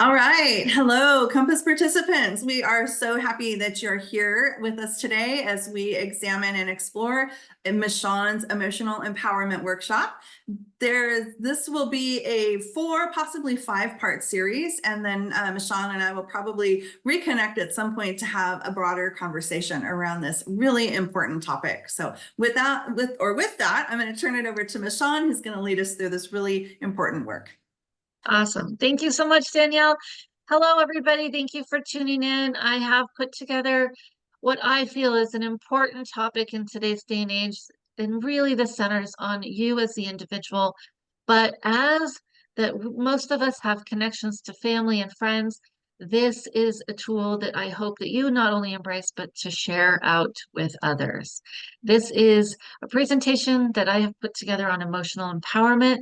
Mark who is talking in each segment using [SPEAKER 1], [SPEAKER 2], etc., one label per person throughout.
[SPEAKER 1] All right. Hello, Compass participants. We are so happy that you're here with us today as we examine and explore Michonne's Emotional Empowerment Workshop. This will be a 4, possibly 5-part series, and then Michonne and I will probably reconnect at some point to have a broader conversation around this really important topic. So with that, I'm going to turn it over to Michonne, who's going to lead us through this really important work.
[SPEAKER 2] Awesome. Thank you so much, Danielle. Hello, everybody. Thank you for tuning in. I have put together what I feel is an important topic in today's day and age, and really the centers on you as the individual. But as that most of us have connections to family and friends, this is a tool that I hope that you not only embrace, but to share out with others. This is a presentation that I have put together on emotional empowerment.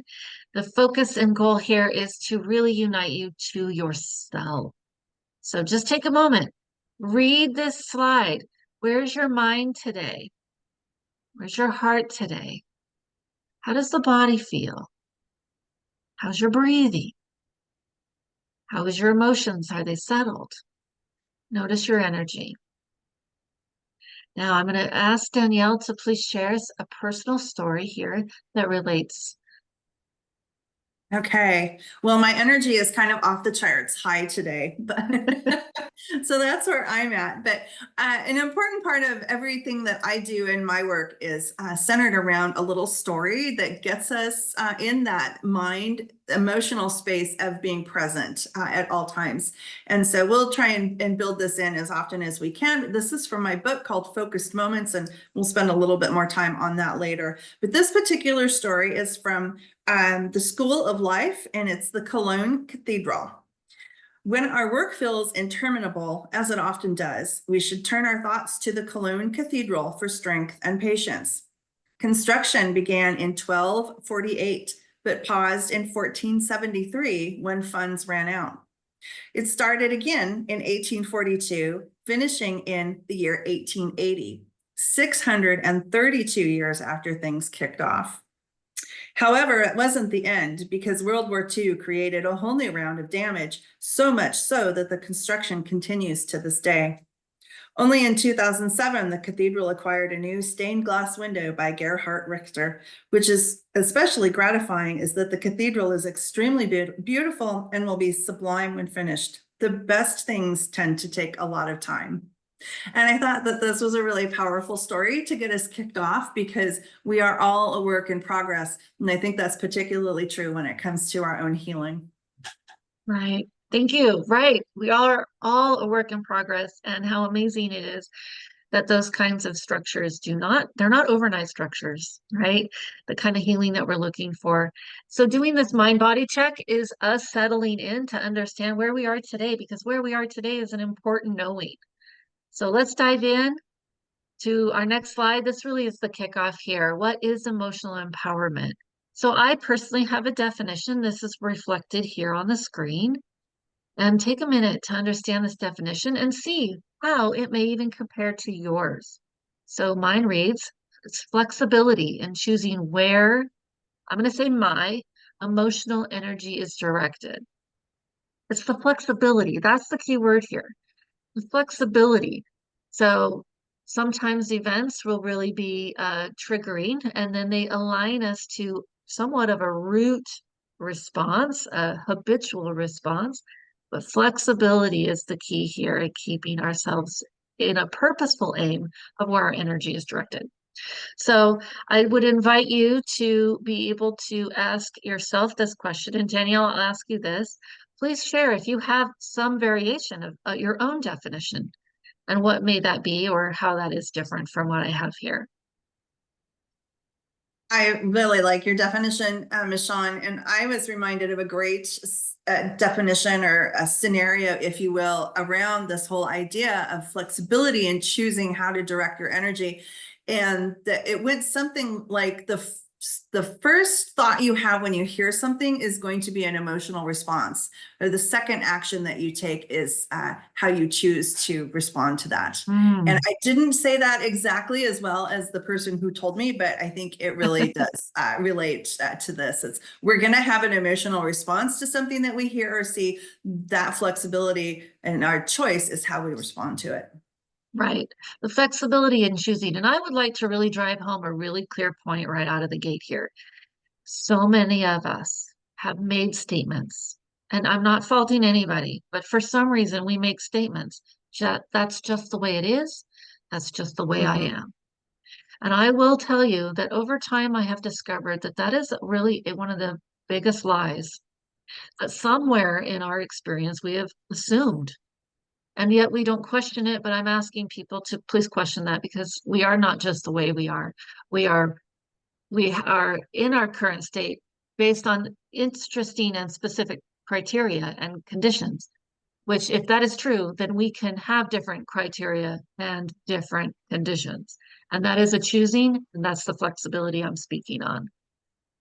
[SPEAKER 2] The focus and goal here is to really unite you to yourself. So just take a moment, read this slide. Where's your mind today? Where's your heart today? How does the body feel? How's your breathing? How is your emotions? Are they settled? Notice your energy. Now I'm going to ask Danielle to please share a personal story here that relates.
[SPEAKER 1] Okay. Well, my energy is kind of off the charts high today, but so that's where I'm at. But an important part of everything that I do in my work is centered around a little story that gets us in that mind emotional space of being present at all times. And so we'll try and build this in as often as we can. This is from my book called Focused Moments, and we'll spend a little bit more time on that later. But this particular story is from the School of Life, and it's the Cologne Cathedral. When our work feels interminable, as it often does, we should turn our thoughts to the Cologne Cathedral for strength and patience. Construction began in 1248, but paused in 1473 when funds ran out. It started again in 1842, finishing in the year 1880, 632 years after things kicked off. However, it wasn't the end, because World War II created a whole new round of damage, so much so that the construction continues to this day. Only in 2007, the cathedral acquired a new stained glass window by Gerhard Richter, which is especially gratifying, is that the cathedral is extremely beautiful and will be sublime when finished. The best things tend to take a lot of time. And I thought that this was a really powerful story to get us kicked off, because we are all a work in progress. And I think that's particularly true when it comes to our own healing.
[SPEAKER 2] Right. Thank you. Right. We are all a work in progress, and how amazing it is that those kinds of structures they're not overnight structures, right? The kind of healing that we're looking for. So doing this mind body check is us settling in to understand where we are today, because where we are today is an important knowing. So let's dive in to our next slide. This really is the kickoff here. What is emotional empowerment? So I personally have a definition. This is reflected here on the screen. And take a minute to understand this definition and see how it may even compare to yours. So mine reads, it's flexibility in choosing where, I'm going to say my emotional energy is directed. It's the flexibility. That's the key word here. The flexibility. So sometimes events will really be triggering, and then they align us to somewhat of a root response, a habitual response. But flexibility is the key here at keeping ourselves in a purposeful aim of where our energy is directed. So I would invite you to be able to ask yourself this question. And Danielle, I'll ask you this. Please share if you have some variation of your own definition and what may that be, or how that is different from what I have here.
[SPEAKER 1] I really like your definition, Michonne, and I was reminded of a great definition, or a scenario, if you will, around this whole idea of flexibility and choosing how to direct your energy. And it went something like the first thought you have when you hear something is going to be an emotional response, or the second action that you take is how you choose to respond to that. And
[SPEAKER 2] Mm.
[SPEAKER 1] I didn't say that exactly as well as the person who told me, but I think it really does relate to this. We're going to have an emotional response to something that we hear or see. That flexibility and our choice is how we respond to it.
[SPEAKER 2] Right. The flexibility in choosing. And I would like to really drive home a really clear point right out of the gate here. So many of us have made statements, and I'm not faulting anybody, but for some reason we make statements. That's just the way it is. That's just the way I
[SPEAKER 1] Mhm.
[SPEAKER 2] am. And I will tell you that over time I have discovered that that is really one of the biggest lies that somewhere in our experience we have assumed. And yet we don't question it, but I'm asking people to please question that because we are not just the way we are. We are we are in our current state based on interesting and specific criteria and conditions, which if that is true, then we can have different criteria and different conditions. And that is a choosing, and that's the flexibility I'm speaking on.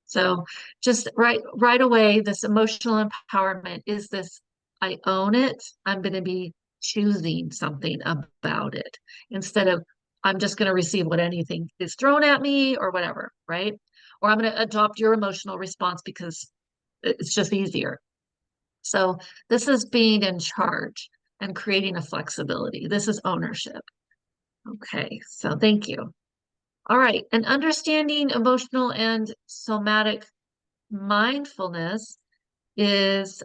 [SPEAKER 2] So just right away, this emotional empowerment is this, I own it. I'm going to be choosing something about it instead of I'm just going to receive what anything is thrown at me or whatever, right? Or I'm going to adopt your emotional response because it's just easier. So this is being in charge and creating a flexibility. This is ownership. Okay, so thank you. All right, and understanding emotional and somatic mindfulness is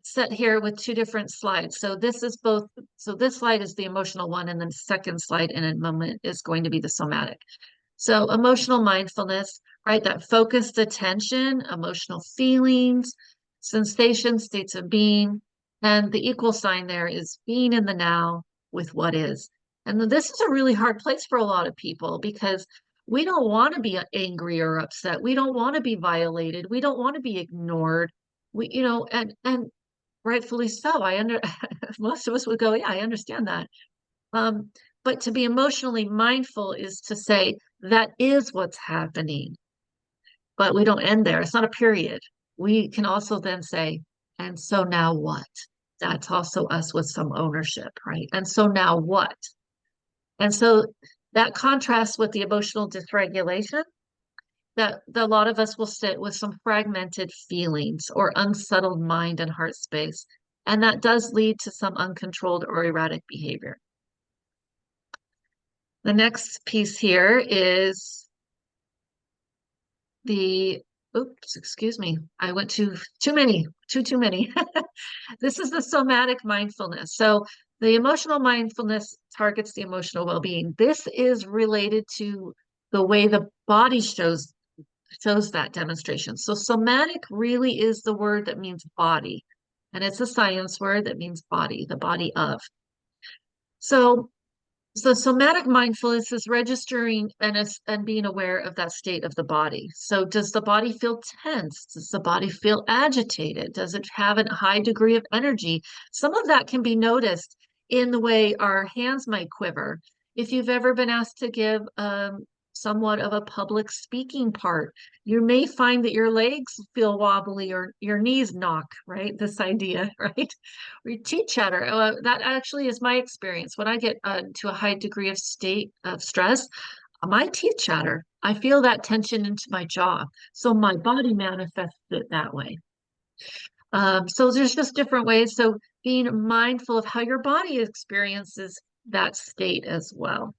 [SPEAKER 2] set here with two different slides. So this is both, so this slide is the emotional one, and then the second slide in a moment is going to be the somatic. So emotional mindfulness, right? That focused attention, emotional feelings, sensations, states of being, and the equal sign there is being in the now with what is. And this is a really hard place for a lot of people because we don't want to be angry or upset. We don't want to be violated. We don't want to be ignored. And rightfully so. I under most of us would go, yeah, I understand that. Um, but to be emotionally mindful is to say that is what's happening, but we don't end there. It's not a period. We can also then say, and so now what? That's also us with some ownership, right? And so now what? And so that contrasts with the emotional dysregulation that a lot of us will sit with some fragmented feelings or unsettled mind and heart space. And that does lead to some uncontrolled or erratic behavior. The next piece here is the, oops, excuse me. I went too many, too many. This is the somatic mindfulness. So the emotional mindfulness targets the emotional well-being. This is related to the way the body shows that demonstration. So somatic really is the word that means body, and it's a science word that means body, the body of. So so somatic mindfulness is registering and being aware of that state of the body. So does the body feel tense? Does the body feel agitated? Does it have a high degree of energy? Some of that can be noticed in the way our hands might quiver. If you've ever been asked to give somewhat of a public speaking part, you may find that your legs feel wobbly or your knees knock, right? This idea, right? Or your teeth chatter. That actually is my experience. When I get to a high degree of state of stress, my teeth chatter. I feel that tension into my jaw. So my body manifests it that way. So there's just different ways. So being mindful of how your body experiences that state as well.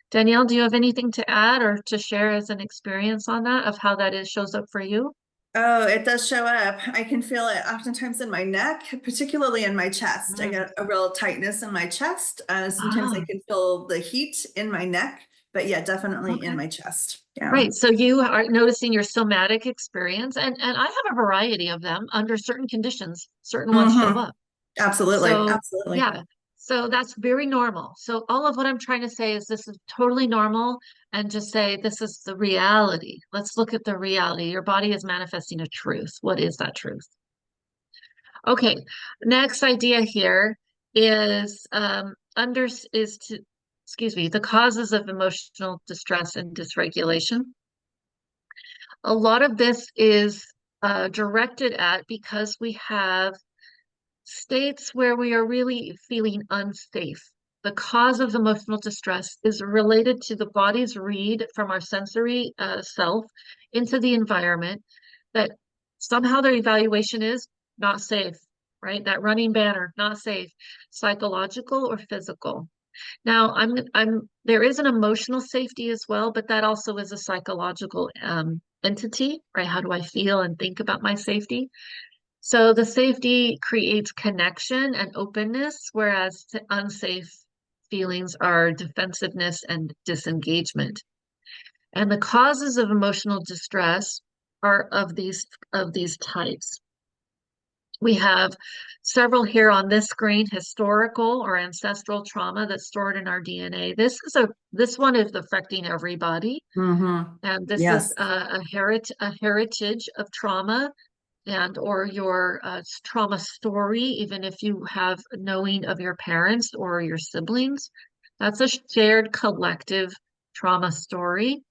[SPEAKER 2] Danielle, do you have anything to add or to share as an experience on that of how that is shows up for you?
[SPEAKER 1] Oh, it does show up. I can feel it oftentimes in my neck, particularly in my chest. I
[SPEAKER 2] Mm.
[SPEAKER 1] get a real tightness in my chest. Sometimes I
[SPEAKER 2] Ah,
[SPEAKER 1] can feel the heat in my neck, but yeah, definitely in
[SPEAKER 2] okay.
[SPEAKER 1] my chest. Yeah.
[SPEAKER 2] Right. So you are noticing your somatic experience, and I have a variety of them under certain conditions. Certain ones show
[SPEAKER 1] Hmm.
[SPEAKER 2] up.
[SPEAKER 1] Absolutely.
[SPEAKER 2] So
[SPEAKER 1] Absolutely.
[SPEAKER 2] yeah. So that's very normal. So all of what I'm trying to say is this is totally normal, and just say this is the reality. Let's look at the reality. Your body is manifesting a truth. What is that truth? Okay. Next idea here is under is to excuse me, the causes of emotional distress and dysregulation. A lot of this is directed at because we have states where we are really feeling unsafe. The cause of emotional distress is related to the body's read from our sensory self into the environment that somehow their evaluation is not safe, right? That running banner, not safe, psychological or physical. Now, there is an emotional safety as well, but that also is a psychological entity, right? How do I feel and think about my safety? So the safety creates connection and openness, whereas unsafe feelings are defensiveness and disengagement. And the causes of emotional distress are of these types. We have several here on this screen: historical or ancestral trauma that's stored in our DNA. This one is affecting everybody,
[SPEAKER 1] Mm-hmm.
[SPEAKER 2] and this is
[SPEAKER 1] Yes.
[SPEAKER 2] a heritage of trauma and or your trauma story, even if you have knowing of your parents or your siblings. That's a shared collective trauma story,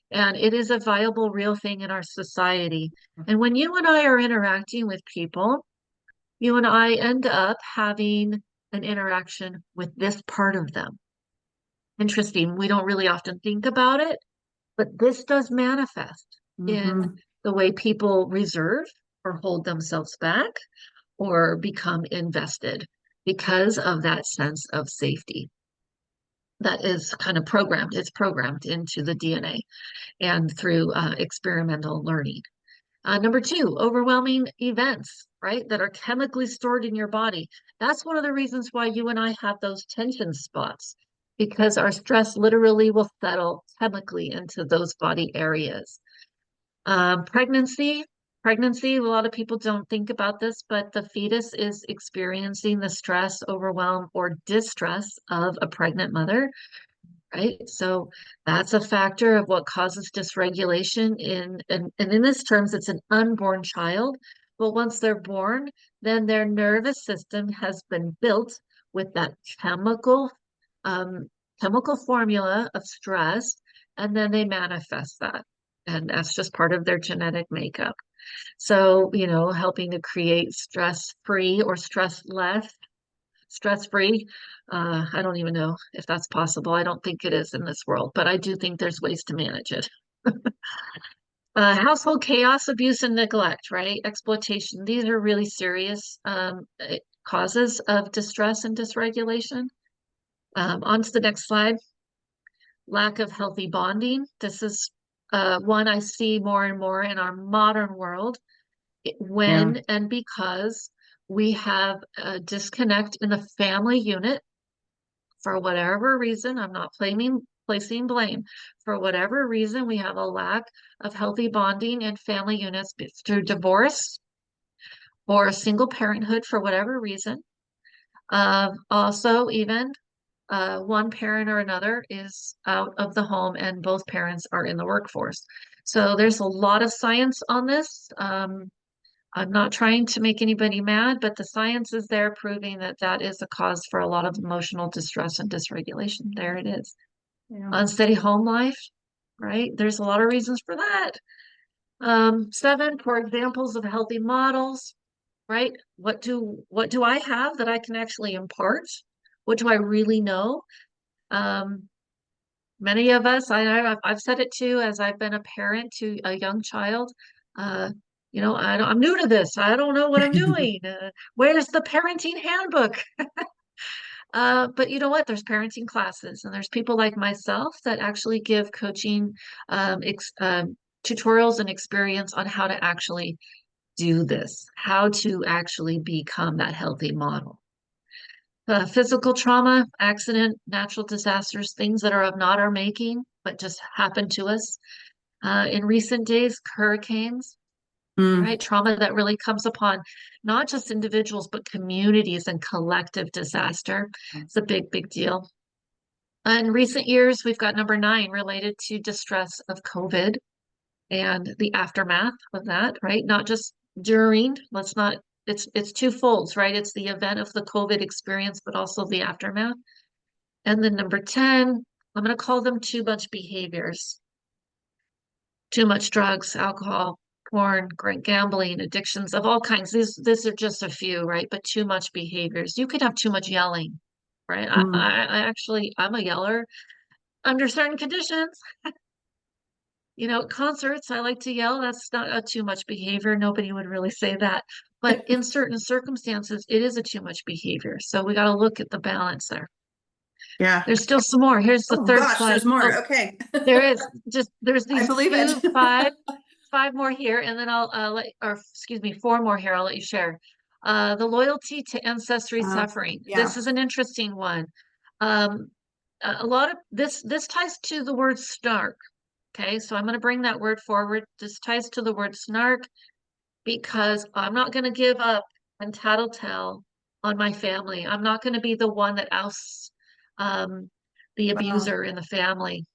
[SPEAKER 2] and it is a viable, real thing in our society. And when you and I are interacting with people, you and I end up having an interaction with this part of them. Interesting. We don't really often think about it, but this does manifest in
[SPEAKER 1] Mm-hmm.
[SPEAKER 2] the way people reserve or hold themselves back or become invested because of that sense of safety that is kind of programmed. It's programmed into the DNA and through experimental learning. Number two, overwhelming events, right, that are chemically stored in your body. That's one of the reasons why you and I have those tension spots, because our stress literally will settle chemically into those body areas. Pregnancy, a lot of people don't think about this, but the fetus is experiencing the stress, overwhelm, or distress of a pregnant mother, right? So that's a factor of what causes dysregulation and in this terms, it's an unborn child. But once they're born, then their nervous system has been built with that um, chemical formula of stress, and then they manifest that. And that's just part of their genetic makeup. So, helping to create stress-free or stress-free. I don't even know if that's possible. I don't think it is in this world, but I do think there's ways to manage it. Household chaos, abuse, and neglect, right? Exploitation. These are really serious causes of distress and dysregulation. On to the next slide. Lack of healthy bonding. This is one I see more and more in our modern world
[SPEAKER 1] Yeah.
[SPEAKER 2] when and because we have a disconnect in the family unit for whatever reason. I'm not placing blame. For whatever reason, we have a lack of healthy bonding in family units through divorce or single parenthood for whatever reason. Also, even one parent or another is out of the home and both parents are in the workforce. So there's a lot of science on this. I'm not trying to make anybody mad, but the science is there proving that that is a cause for a lot of emotional distress and dysregulation. There it is.
[SPEAKER 1] Yeah.
[SPEAKER 2] Unsteady home life, right? There's a lot of reasons for that. 7, for examples of healthy models, right? What do I have that I can actually impart? What do I really know? Um, Many of us, I've said it too, as I've been a parent to a young child. Uh, I'm new to this. I don't know what I'm doing. Where's the parenting handbook? But you know what? There's parenting classes, and there's people like myself that actually give coaching tutorials and experience on how to actually do this, how to actually become that healthy model. Physical trauma, accident, natural disasters, things that are of not our making, but just happen to us. In recent days, hurricanes, right?
[SPEAKER 1] Mm.
[SPEAKER 2] Trauma that really comes upon not just individuals, but communities and collective disaster. It's a big, big deal. In recent years, we've got number 9 related to distress of COVID and the aftermath of that, right? Not just during, let's not, it's two folds, right? It's the event of the COVID experience, but also the aftermath. And then number 10, I'm going to call them too much behaviors. Too much drugs, alcohol, porn, gambling, addictions of all kinds. These are just a few, right? But too much behaviors. You could have too much yelling, right?
[SPEAKER 1] Mm,
[SPEAKER 2] I'm a yeller under certain conditions. Concerts, I like to yell. That's not a too much behavior. Nobody would really say that. But in certain circumstances, it is a too much behavior. So we got to look at the balance there.
[SPEAKER 1] yeah.
[SPEAKER 2] There's still some more. Here's the
[SPEAKER 1] Oh
[SPEAKER 2] third
[SPEAKER 1] gosh,
[SPEAKER 2] slide.
[SPEAKER 1] there's more.
[SPEAKER 2] Oh,
[SPEAKER 1] Okay.
[SPEAKER 2] there is there's
[SPEAKER 1] I
[SPEAKER 2] these
[SPEAKER 1] believe it.
[SPEAKER 2] five more here, and then I'll or excuse me, four more here. I'll let you share. The loyalty to ancestry suffering. This
[SPEAKER 1] Yeah.
[SPEAKER 2] is an interesting one. Um, a lot of this ties to the word snark. Okay, so I'm going to bring that word forward. This ties to the word snark because I'm not going to give up and tattletale on my family. I'm not going to be the one that ousts um, the
[SPEAKER 1] Wow.
[SPEAKER 2] abuser in the family.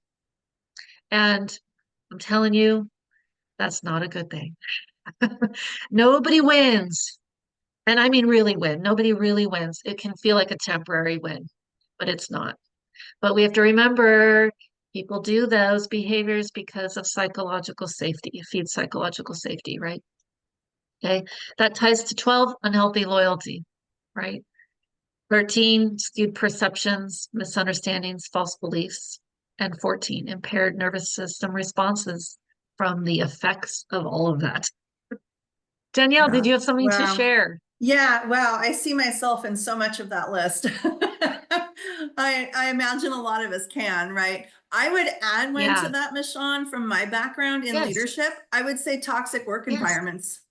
[SPEAKER 2] And I'm telling you, that's not a good thing. Nobody wins. And I mean, really win. Nobody really wins. It can feel like a temporary win, but it's not. But we have to remember people do those behaviors because of psychological safety. It feeds psychological safety, right? Okay. That ties to 12, unhealthy loyalty, right? 13, skewed perceptions, misunderstandings, false beliefs. And 14, impaired nervous system responses from the effects of all of that. Danielle, did
[SPEAKER 1] Yeah.
[SPEAKER 2] you have something to
[SPEAKER 1] Wow.
[SPEAKER 2] share?
[SPEAKER 1] Yeah, wow, I see myself in so much of that list. I imagine a lot of us can, right? I would add one to
[SPEAKER 2] Yeah.
[SPEAKER 1] that, Michonne, from my background in
[SPEAKER 2] Yes.
[SPEAKER 1] leadership. I would say toxic work
[SPEAKER 2] Yes.
[SPEAKER 1] environments.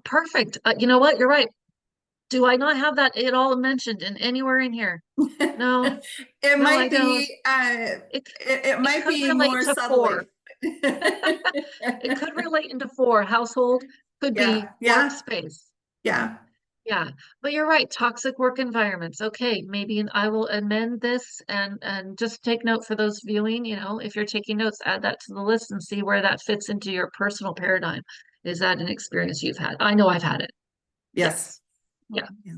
[SPEAKER 2] Perfect. You know what? You're right. Do I not have that at all mentioned in anywhere in here? No,
[SPEAKER 1] It
[SPEAKER 2] no, I
[SPEAKER 1] might
[SPEAKER 2] don't.
[SPEAKER 1] be
[SPEAKER 2] It
[SPEAKER 1] it
[SPEAKER 2] it
[SPEAKER 1] might
[SPEAKER 2] could
[SPEAKER 1] be
[SPEAKER 2] relate
[SPEAKER 1] more
[SPEAKER 2] to four.
[SPEAKER 1] subtly.
[SPEAKER 2] It could relate into four. Household could be
[SPEAKER 1] Yeah, yeah,
[SPEAKER 2] workspace.
[SPEAKER 1] yeah.
[SPEAKER 2] Yeah, but you're right. Toxic work environments. Okay, maybe I will amend this and just take note for those viewing. If you're taking notes, add that to the list and see where that fits into your personal paradigm. Is that an experience you've had? I know I've had it.
[SPEAKER 1] Yes.
[SPEAKER 2] Yes. Yeah.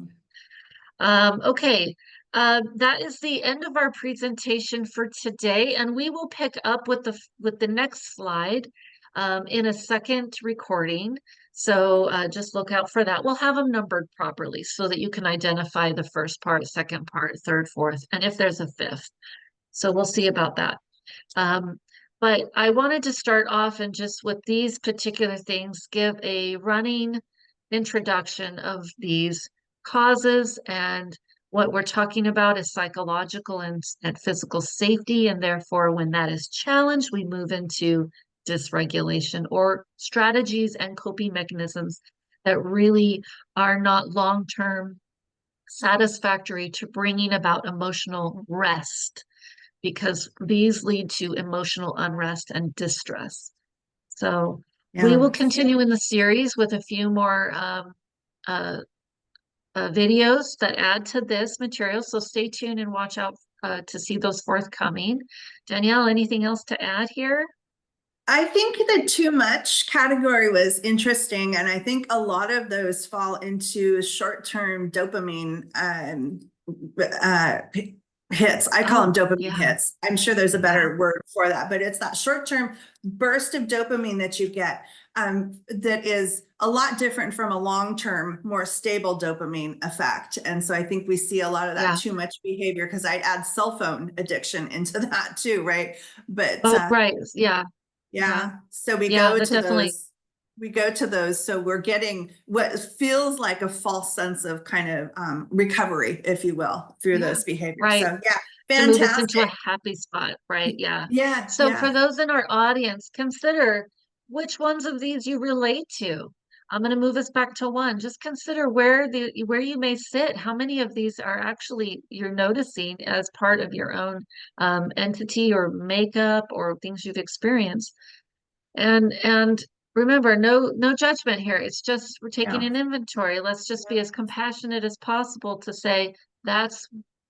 [SPEAKER 1] Yeah.
[SPEAKER 2] Okay. That is the end of our presentation for today, and we will pick up with the next slide in a second recording. So just look out for that. We'll have them numbered properly so that you can identify the first part, second part, third, fourth, and if there's a fifth. So we'll see about that. Um, but I wanted to start off and just with these particular things, give a running introduction of these causes, and what we're talking about is psychological and physical safety. And therefore, when that is challenged, we move into dysregulation or strategies and coping mechanisms that really are not long-term satisfactory to bringing about emotional rest, because these lead to emotional unrest and distress. So we
[SPEAKER 1] Yeah.
[SPEAKER 2] will continue in the series with a few more uh, videos that add to this material. So stay tuned and watch out to see those forthcoming. Danielle, anything else to add here?
[SPEAKER 1] I think the too much category was interesting, and I think a lot of those fall into short-term dopamine hits. I call them
[SPEAKER 2] Oh,
[SPEAKER 1] dopamine
[SPEAKER 2] yeah,
[SPEAKER 1] hits. I'm sure there's a
[SPEAKER 2] yeah,
[SPEAKER 1] better word for that, but it's that short-term burst of dopamine that you get that is a lot different from a long-term, more stable dopamine effect. And so I think we see a lot of that
[SPEAKER 2] yeah.
[SPEAKER 1] too much behavior, because I'd add cell phone addiction into that too, right? But
[SPEAKER 2] Oh, right. Yeah, yeah,
[SPEAKER 1] yeah. So
[SPEAKER 2] yeah, that definitely.
[SPEAKER 1] we go to those. So we're getting what feels like a false sense of kind of recovery, if you will, through
[SPEAKER 2] Yeah,
[SPEAKER 1] those behaviors.
[SPEAKER 2] right.
[SPEAKER 1] So yeah,
[SPEAKER 2] To move us into a
[SPEAKER 1] fantastic.
[SPEAKER 2] happy spot, right? Yeah.
[SPEAKER 1] Yeah,
[SPEAKER 2] So for
[SPEAKER 1] yeah.
[SPEAKER 2] those in our audience, consider which ones of these you relate to. I'm going to move us back to one. Just consider where you may sit. How many of these are actually you're noticing as part of your own entity or makeup or things you've experienced. And remember, no judgment here. It's just we're taking
[SPEAKER 1] Yeah.
[SPEAKER 2] an inventory. Let's just be as compassionate as possible to say that's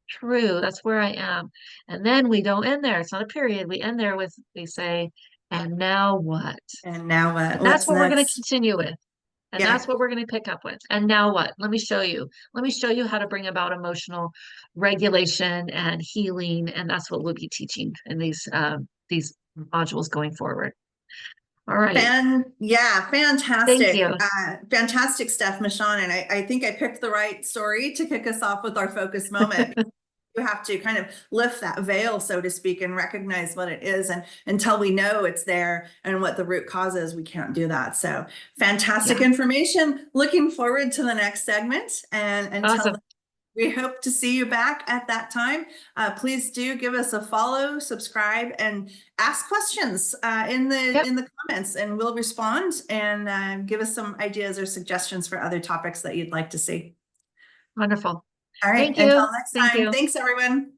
[SPEAKER 2] true. That's where I am. And then we don't end there. It's not a period. We end there with we say, and now what?
[SPEAKER 1] And now what?
[SPEAKER 2] And that's
[SPEAKER 1] What's
[SPEAKER 2] what we're going to
[SPEAKER 1] next?
[SPEAKER 2] continue with. And
[SPEAKER 1] Yeah.
[SPEAKER 2] that's what we're going to pick up with. And now what? Let me show you. Let me show you how to bring about emotional regulation and healing. And that's what we'll be teaching in these modules going forward. All right.
[SPEAKER 1] Yeah,
[SPEAKER 2] Thank
[SPEAKER 1] fantastic.
[SPEAKER 2] you.
[SPEAKER 1] Fantastic stuff, Michonne. And I think I picked the right story to kick us off with our focus moment. You have to kind of lift that veil, so to speak, and recognize what it is. And until we know it's there and what the root cause is, we can't do that. So fantastic
[SPEAKER 2] Yeah.
[SPEAKER 1] information. Looking forward to the next segment. And until
[SPEAKER 2] Awesome.
[SPEAKER 1] then, we hope to see you back at that time. Please do give us a follow, subscribe, and ask questions in
[SPEAKER 2] Yep.
[SPEAKER 1] the comments, and we'll respond and give us some ideas or suggestions for other topics that you'd like to see.
[SPEAKER 2] Wonderful.
[SPEAKER 1] All right,
[SPEAKER 2] Thank
[SPEAKER 1] until
[SPEAKER 2] you.
[SPEAKER 1] next
[SPEAKER 2] Thank
[SPEAKER 1] time.
[SPEAKER 2] you.
[SPEAKER 1] Thanks, everyone.